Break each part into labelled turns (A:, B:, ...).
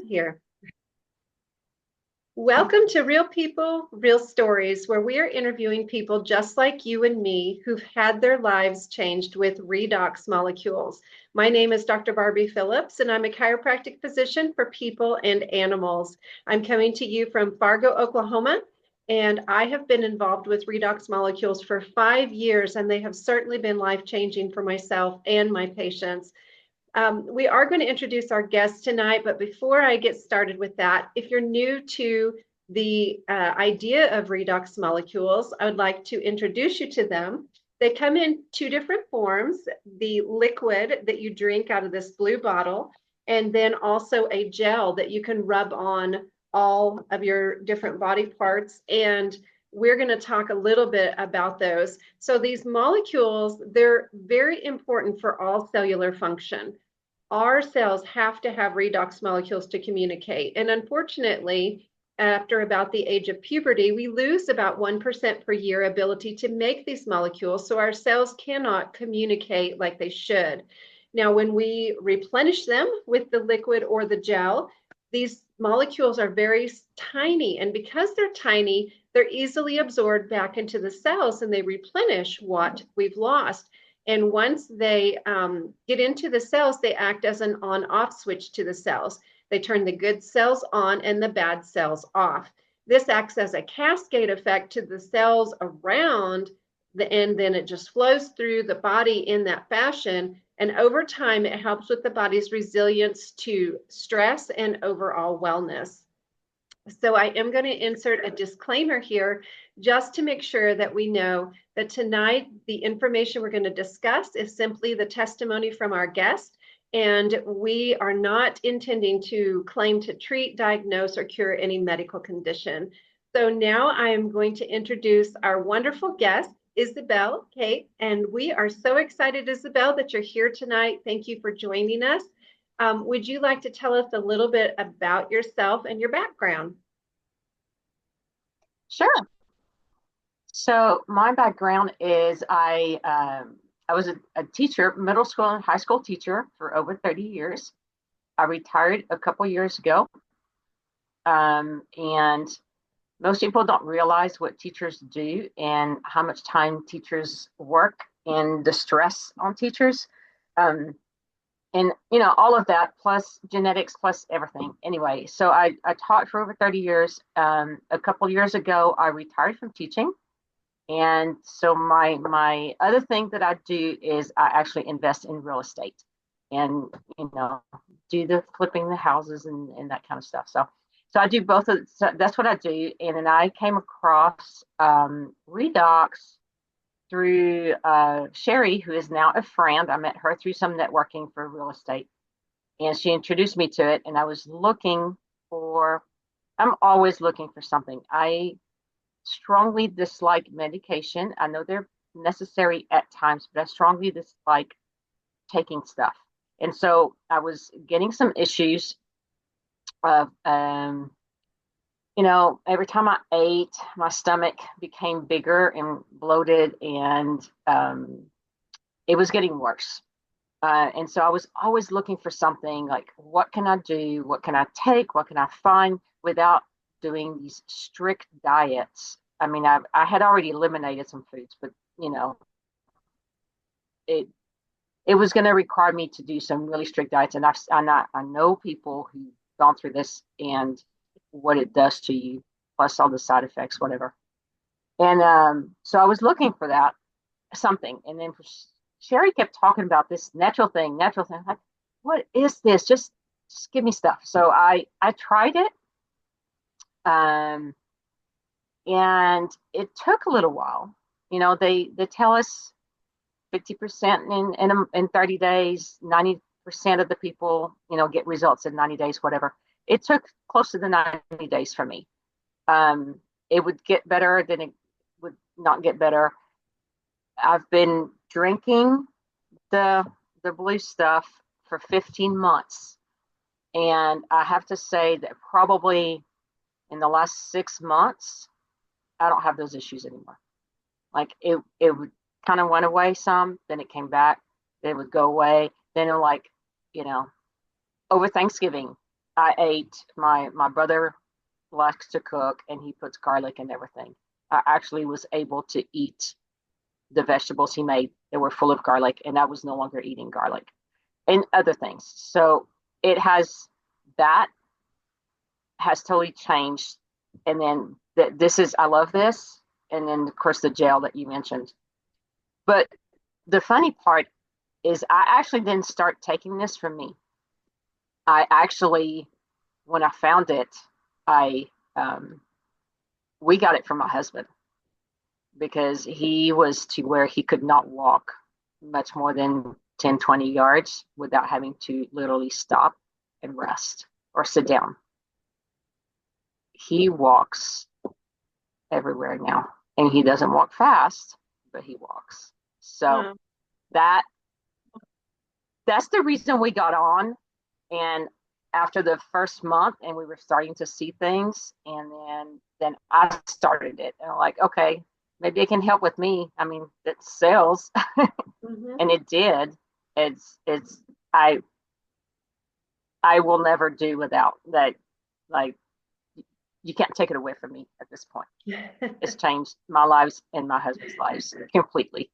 A: here. Welcome to Real People, Real Stories, where we are interviewing people just like you and me who've had their lives changed with redox molecules. My name is Dr. Barbie Phillips, and I'm a chiropractic physician for people and animals. I'm coming to you from Fargo, Oklahoma, and I have been involved with redox molecules for 5 years, and they have certainly been life-changing for myself and my patients. We are going to introduce our guests tonight, but before I get started with that, if you're new to the idea of redox molecules, I would like to introduce you to them. They come in two different forms, the liquid that you drink out of this blue bottle, and then also a gel that you can rub on all of your different body parts. And we're going to talk a little bit about those. So these molecules, they're very important for all cellular function. Our cells have to have redox molecules to communicate. And unfortunately, after about the age of puberty, we lose about 1% per year ability to make these molecules. So our cells cannot communicate like they should. Now, when we replenish them with the liquid or the gel, these molecules are very tiny. And because they're tiny, they're easily absorbed back into the cells and they replenish what we've lost. And once they get into the cells, they act as an on-off switch to the cells. They turn the good cells on and the bad cells off. This acts as a cascade effect to the cells around and then it just flows through the body in that fashion. And over time, it helps with the body's resilience to stress and overall wellness. So I am going to insert a disclaimer here just to make sure that we know that tonight the information we're going to discuss is simply the testimony from our guest, and we are not intending to claim to treat, diagnose, or cure any medical condition. So now I am going to introduce our wonderful guest, Isabelle Cate, and we are so excited, Isabelle, that you're here tonight. Thank you for joining us. Would you like to tell us a little bit about yourself and your background?
B: Sure. So my background is I was a teacher, middle school and high school teacher for over 30 years. I retired a couple years ago. And most people don't realize what teachers do and how much time teachers work and the stress on teachers. And all of that plus genetics plus everything anyway. So I taught for over 30 years. A couple years ago I retired from teaching, and so my other thing that I do is I actually invest in real estate and do the flipping the houses and that kind of stuff. So I do both of, so that's what I do. And then I came across Redox through Sherry, who is now a friend. I met her through some networking for real estate, and she introduced me to it. And I was I'm always looking for something. I strongly dislike medication. I know they're necessary at times, but I strongly dislike taking stuff. And so I was getting some issues of every time I ate, my stomach became bigger and bloated, and it was getting worse. And so I was always looking for something like, what can I do? What can I take? What can I find without doing these strict diets? I mean, I had already eliminated some foods, but it was going to require me to do some really strict diets. And I know people who've gone through this and what it does to you, plus all the side effects, whatever. And so I was looking for that something, and then Sherry kept talking about this natural thing. I'm like, what is this? Just give me stuff. So I tried it, and it took a little while. They tell us 50% in 30 days, 90% of the people get results in 90 days, whatever. It took close to the 90 days for me. It would get better, then it would not get better. I've been drinking the blue stuff for 15 months. And I have to say that probably in the last 6 months, I don't have those issues anymore. Like it would kind of went away some, then it came back, then it would go away. Then over Thanksgiving, I ate, my brother likes to cook and he puts garlic in everything. I actually was able to eat the vegetables he made that were full of garlic, and I was no longer eating garlic and other things. So it has that has totally changed. And then this is, I love this. And then, of course, the gel that you mentioned. But the funny part is, I actually didn't start taking this from me. I actually, when I found it, I we got it from my husband because he was to where he could not walk much more than 10, 20 yards without having to literally stop and rest or sit down. He walks everywhere now, and he doesn't walk fast, but he walks. So
A: Wow.
B: that that's the reason we got on. And after the first month, and we were starting to see things, and then I started it, and I'm like, okay, maybe it can help with me. I mean, it sells,
A: Hmm.
B: and it did. It's I I will never do without that. Like, you can't take it away from me at this point. It's changed my lives and my husband's lives completely.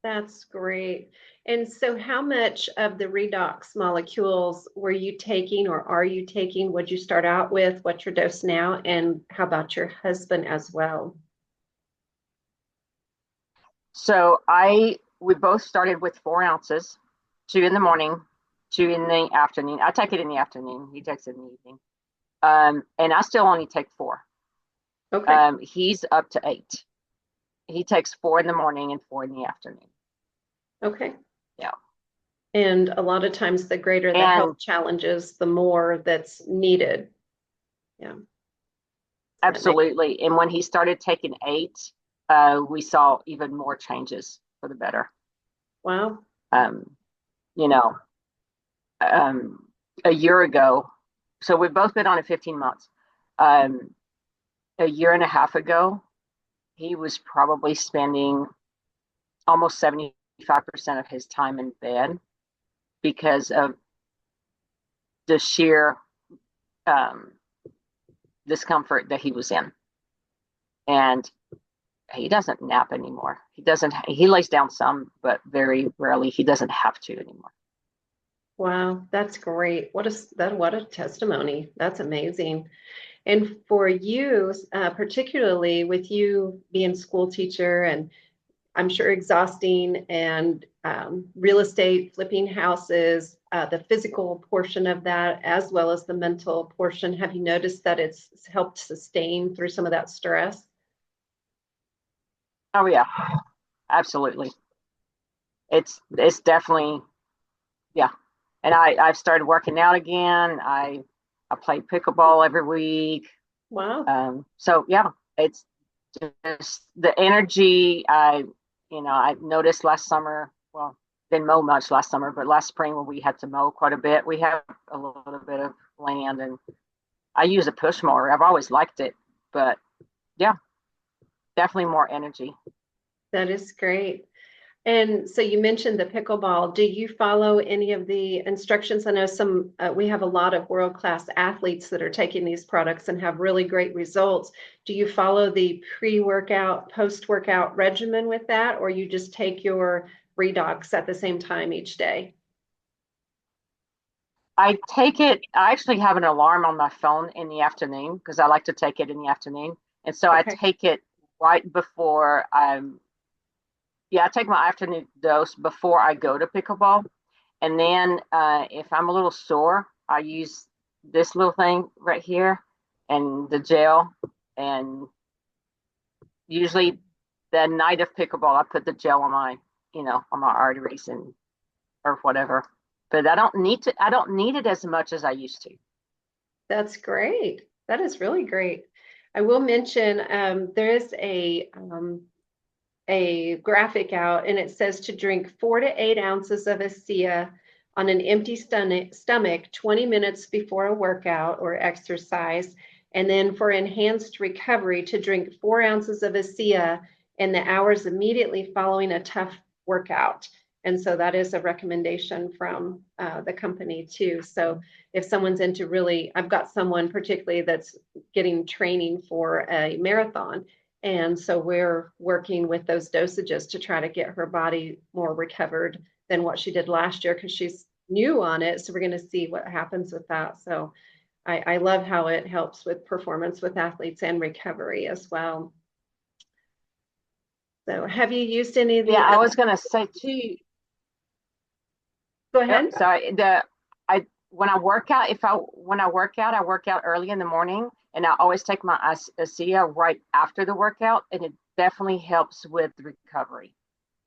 A: That's great. And so, how much of the redox molecules were you taking or are you taking? What'd you start out with? What's your dose now? And how about your husband as well?
B: So we both started with 4 ounces, 2 in the morning, 2 in the afternoon. I take it in the afternoon. He takes it in the evening. And I still only take four.
A: Okay.
B: He's up to 8. He takes 4 in the morning and 4 in the afternoon.
A: Okay.
B: Yeah.
A: And a lot of times, the greater the
B: And
A: health challenges, the more that's needed. Yeah. That makes
B: absolutely. And when he started taking 8, we saw even more changes for the better.
A: wow.
B: Um, you know, um, a year ago, so we've both been on it 15 months. Um, a year and a half ago, he was probably spending almost 75% of his time in bed because of the sheer um, discomfort that he was in. And he doesn't nap anymore. He lays down some, but very rarely. He doesn't have to anymore.
A: Wow, that's great. What a testimony. That's amazing. And for you, particularly with you being school teacher and I'm sure exhausting and real estate, flipping houses, the physical portion of that, as well as the mental portion, have you noticed that it's helped sustain through some of that stress?
B: Oh yeah, absolutely. It's definitely, yeah. And I've started working out again. I play pickleball every week.
A: Wow.
B: So yeah, it's just the energy. I noticed last summer. Well, didn't mow much last summer, but last spring when we had to mow quite a bit, we have a little bit of land, and I use a push mower. I've always liked it, but yeah, definitely more energy.
A: That is great. And so you mentioned the pickleball. Do you follow any of the instructions? I know we have a lot of world-class athletes that are taking these products and have really great results. Do you follow the pre-workout, post-workout regimen with that, or you just take your Redox at the same time each day?
B: I take it. I actually have an alarm on my phone in the afternoon because I like to take it in the afternoon, and so I
A: Okay.
B: take it right before I'm. Yeah, I take my afternoon dose before I go to pickleball. And then if I'm a little sore, I use this little thing right here and the gel. And usually the night of pickleball, I put the gel on my arteries and or whatever. But I don't need it as much as I used to.
A: That's great. That is really great. I will mention there is a graphic out and it says to drink 4 to 8 ounces of ASEA on an empty stomach 20 minutes before a workout or exercise. And then for enhanced recovery, to drink 4 ounces of ASEA in the hours immediately following a tough workout. And so that is a recommendation from the company too. So if someone's into really, I've got someone particularly that's getting training for a marathon. And so we're working with those dosages to try to get her body more recovered than what she did last year because she's new on it. So we're going to see what happens with that. So I love how it helps with performance with athletes and recovery as well. So have you used any of
B: Yeah,
A: the
B: I
A: other?
B: was going to say too.
A: Go
B: Yep.
A: ahead.
B: Sorry. I when I work out, I work out early in the morning, and I always take my ASEA right after the workout, and it definitely helps with recovery.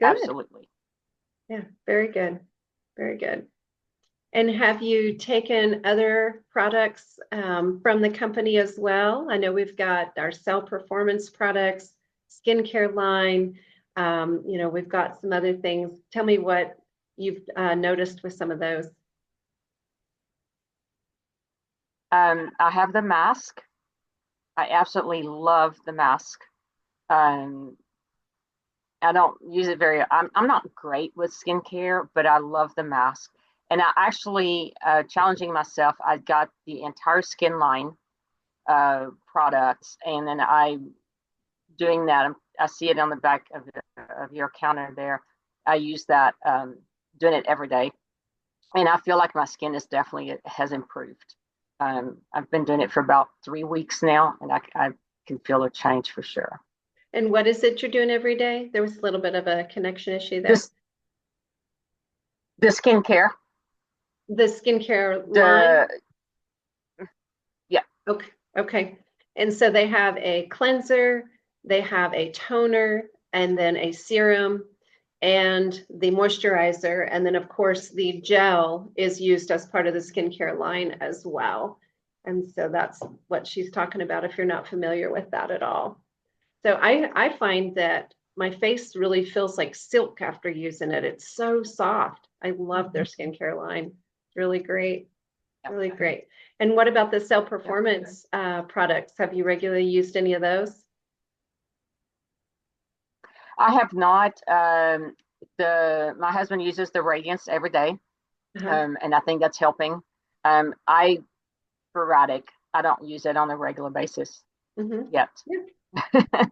A: Good.
B: Absolutely.
A: Yeah, very good. Very good. And have you taken other products from the company as well? I know we've got our cell performance products, skincare line. We've got some other things. Tell me what you've noticed with some of those.
B: I have the mask. I absolutely love the mask. Um, I don't use it very. I'm not great with skincare, but I love the mask. And I actually challenging myself. I got the entire skin line products, and then I doing that. I see it on the back of your counter there. I use that, doing it every day, and I feel like my skin is definitely has improved. I've been doing it for about 3 weeks now, and I can feel a change for sure.
A: And what is it you're doing every day? There was a little bit of a connection issue there.
B: This the skincare,
A: The skincare line.
B: the yeah,
A: Okay. Okay. And so they have a cleanser, they have a toner, and then a serum and the moisturizer. And then, of course, the gel is used as part of the skincare line as well. And so that's what she's talking about if you're not familiar with that at all. So I find that my face really feels like silk after using it. It's so soft. I love their skincare line. It's really great.
B: yeah,
A: Really great. And what about the cell
B: yeah.
A: performance products? Have you regularly used any of those?
B: I have not. The My husband uses the Radiance every day,
A: Uh-huh.
B: and I think that's helping. I sporadic. I don't use it on a regular basis
A: Hmm.
B: yet.
A: Yeah.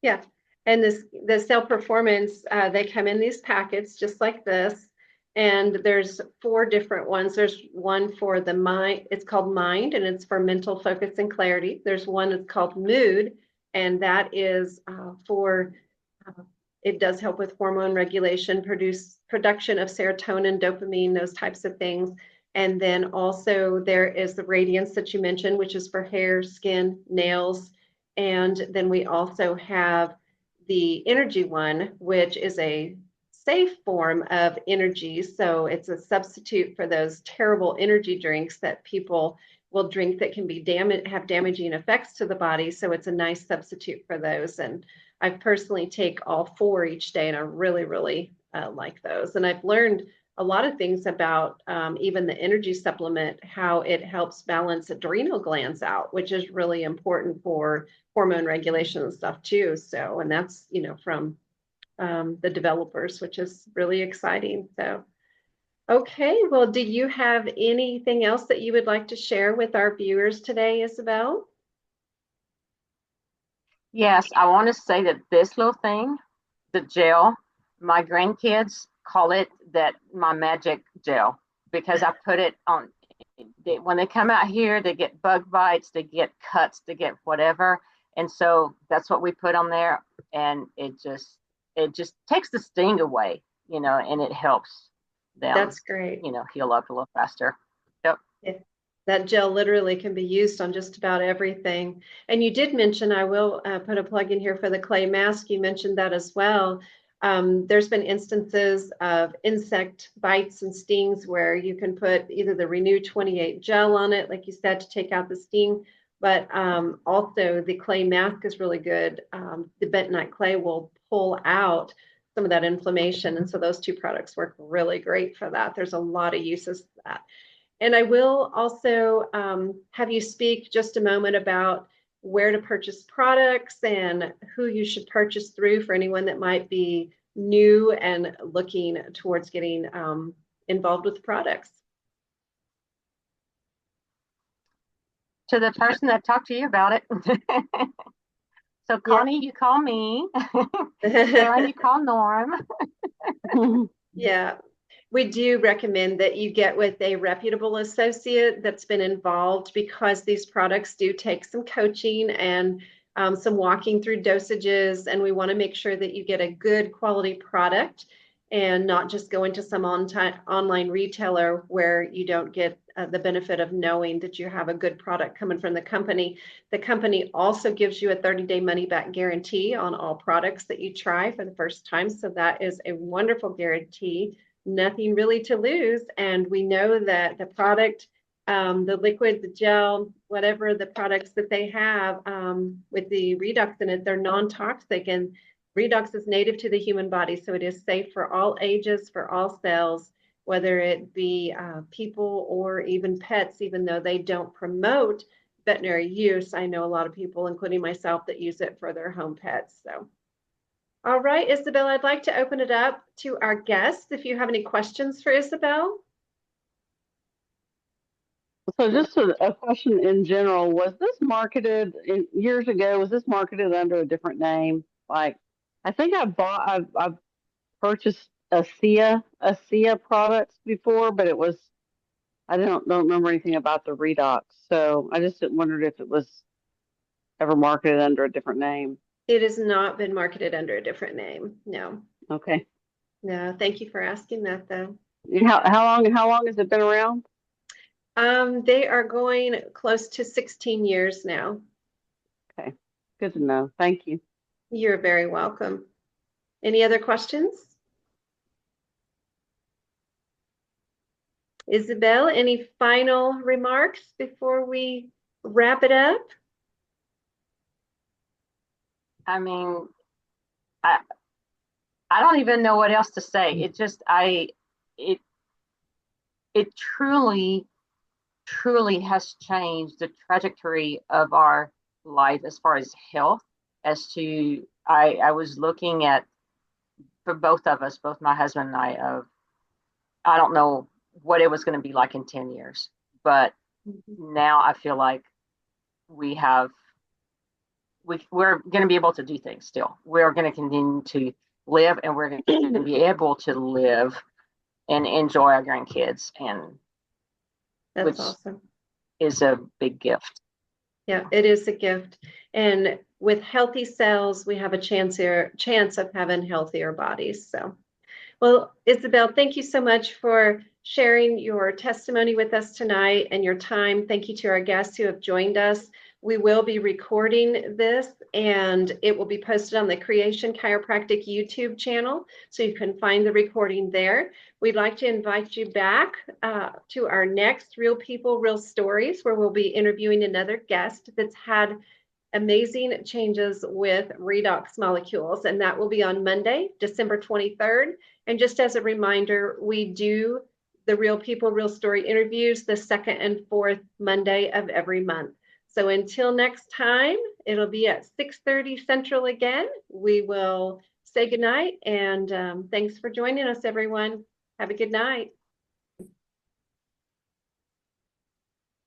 A: Yeah. And the cell performance, they come in these packets just like this. And there's four different ones. There's one for the mind, it's called Mind, and it's for mental focus and clarity. There's one that's called Mood, and that is for uh, it does help with hormone regulation, production of serotonin, dopamine, those types of things. And then also there is the Radiance that you mentioned, which is for hair, skin, nails. And then we also have the energy one, which is a safe form of energy. So it's a substitute for those terrible energy drinks that people will drink that can be have damaging effects to the body. So it's a nice substitute for those. And I personally take all four each day, and I really, really like those. And I've learned a lot of things about even the energy supplement, how it helps balance adrenal glands out, which is really important for hormone regulation and stuff too. So, and that's, from the developers, which is really exciting. So, okay. Well, do you have anything else that you would like to share with our viewers today, Isabelle?
B: Yes, I want to say that this little thing, the gel, my grandkids call it that my magic gel because I put it on. When they come out here, they get bug bites, they get cuts, they get whatever, and so that's what we put on there, and it just takes the sting away, and it helps them,
A: That's great.
B: heal up a little faster. Yep.
A: Yeah. That gel literally can be used on just about everything. And you did mention, I will put a plug in here for the clay mask. You mentioned that as well. There's been instances of insect bites and stings where you can put either the Renew 28 gel on it, like you said, to take out the sting, but also the clay mask is really good. The bentonite clay will pull out some of that inflammation. And so those two products work really great for that. There's a lot of uses for that. And I will also have you speak just a moment about where to purchase products and who you should purchase through for anyone that might be new and looking towards getting involved with products.
B: To the person that talked to you about it. So Connie, you call me. Sarah, you call Norm.
A: Yeah, we do recommend that you get with a reputable associate that's been involved, because these products do take some coaching and some walking through dosages, and we want to make sure that you get a good quality product and not just go into some online retailer where you don't get the benefit of knowing that you have a good product coming from the company. The company also gives you a 30-day money-back guarantee on all products that you try for the first time. So that is a wonderful guarantee. Nothing really to lose. And we know that the product, the liquid, the gel, whatever the products that they have with the Redox in it, they're non-toxic, and Redox is native to the human body. So it is safe for all ages, for all cells, whether it be people or even pets, even though they don't promote veterinary use. I know a lot of people, including myself, that use it for their home pets. So, all right, Isabelle, I'd like to open it up to our guests. If you have any questions for Isabelle.
C: So just a question in general, was this marketed years ago? Was this marketed under a different name? Like, I think I've purchased ASEA products before, but I don't remember anything about the Redox. So I just wondered if it was ever marketed under a different name.
A: It has not been marketed under a different name. No.
C: Okay.
A: No, thank you for asking that, though.
C: How long has it been around?
A: They are going close to 16 years now.
C: Okay. Good to know. Thank you.
A: You're very welcome. Any other questions? Isabelle, any final remarks before we wrap it up?
B: I mean, I I don't even know what else to say. It it truly has changed the trajectory of our life as far as health. As to I was looking at, for both of us, both my husband and I, of I don't know what it was going to be like in 10 years, but now I feel like we have we're going to be able to do things still. We're going to continue to live, and we're going to be able to live and enjoy our grandkids, and
A: That's
B: which
A: awesome.
B: is a big gift.
A: Yeah, it is a gift. And with healthy cells, we have a chance of having healthier bodies. So, well, Isabelle, thank you so much for sharing your testimony with us tonight and your time. Thank you to our guests who have joined us. We will be recording this, and it will be posted on the Creation Chiropractic YouTube channel, so you can find the recording there. We'd like to invite you back to our next Real People, Real Stories, where we'll be interviewing another guest that's had amazing changes with Redox molecules, and that will be on Monday, December 23rd. And just as a reminder, we do the Real People, Real Story interviews the second and fourth Monday of every month. So until next time, it'll be at 6:30 Central again. We will say goodnight, and thanks for joining us, everyone. Have a good night.